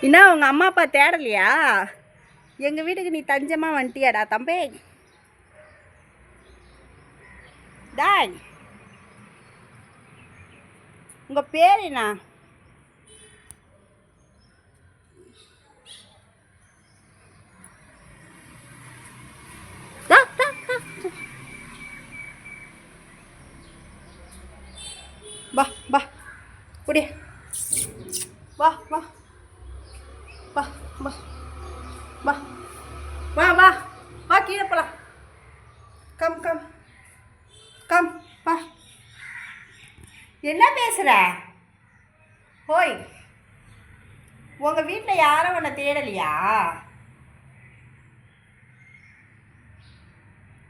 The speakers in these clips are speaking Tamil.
என்ன உங்கள் அம்மா அப்பா தேடலையா? எங்கள் வீட்டுக்கு நீ தஞ்சமாக வந்துட்டியாடா தம்பி? டாய், உங்கள் பேர் என்ன? வா வா குடி, வா வா வா வா வா வா வா வா கீழே போகலாம். கம் கம் கம் வா. என்ன பேசுகிற? ஓய், உங்கள் வீட்டில் யாரும் உன்னை தேடலையா?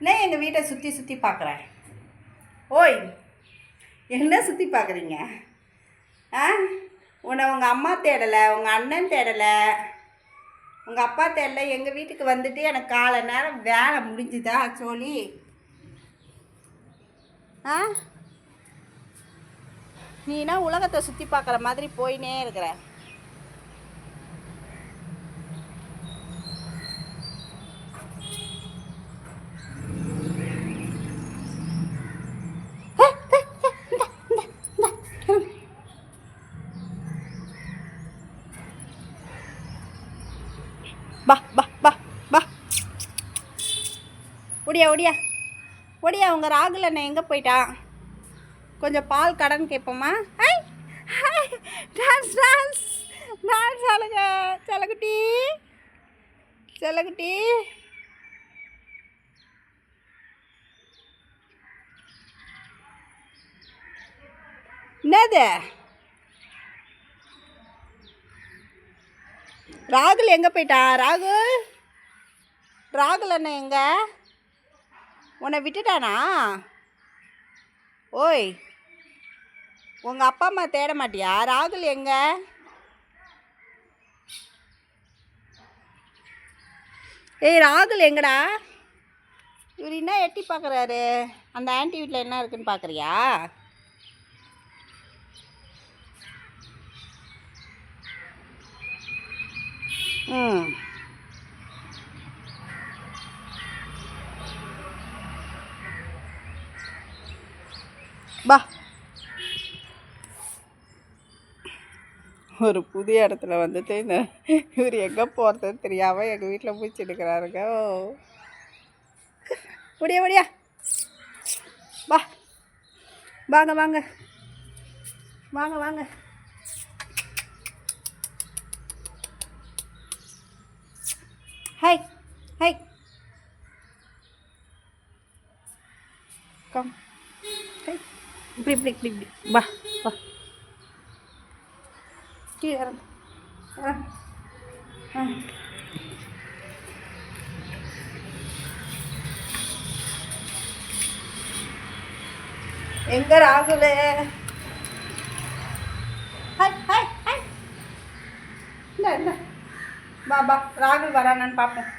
என்ன எங்கள் வீட்டை சுற்றி சுற்றி பார்க்குறேன்? ஓய், என்ன சுற்றி பார்க்குறீங்க? ஆ, உன்னை உங்கள் அம்மா தேடலை, உங்கள் அண்ணன் தேடலை, உங்கள் அப்பா தேடலை. எங்கள் வீட்டுக்கு வந்துட்டு எனக்கு காலை நேரம் வேலை முடிஞ்சுதா சோழி? ஆ, நீனா உலகத்தை சுற்றி பார்க்குற மாதிரி போயினே இருக்கிற. பா பா பா பா, ஒடியா ஒடியா ஒடியா. உங்கள் ராகுல் அண்ணன் எங்கே போயிட்டான்? கொஞ்சம் பால் கடன் கேட்போமா? I hi, dance dance dance ஆளுங்க. செல்லக்குட்டி செல்லக்குட்டி, என்னது? ராகுல் எங்கே போயிட்டான்? ராகுல் ராகுல் அண்ணன் எங்க? உன்னை விட்டுட்டானா? ஓய், உங்கள் அப்பா அம்மா தேட மாட்டியா? ராகுல் எங்க? ஏய் ராகுல் எங்கடா? இவர் என்ன எட்டி பார்க்குறாரு? அந்த ஆன்ட்டி வீட்டில் என்ன இருக்குன்னு பார்க்குறியா? ம், பா. ஒரு புதிய இடத்துல வந்துட்டு இந்த இவர் எங்கே போகிறதுன்னு தெரியாமல் எங்கள் வீட்டில் பூச்சி எடுக்கிறாருங்க. முடியா முடியா, வா வாங்க வாங்க வாங்க வாங்க. Hi hi, come. ஹாய், இப்படி இப்படி இப்படி இப்படி வா வா. கீழே இறங்கு. எங்க ராகுல்? ஹாய் ஹாய் ஹாய், இல்லை இல்லை, பா பா. ராகுல் வரானான்னு பார்ப்போம்.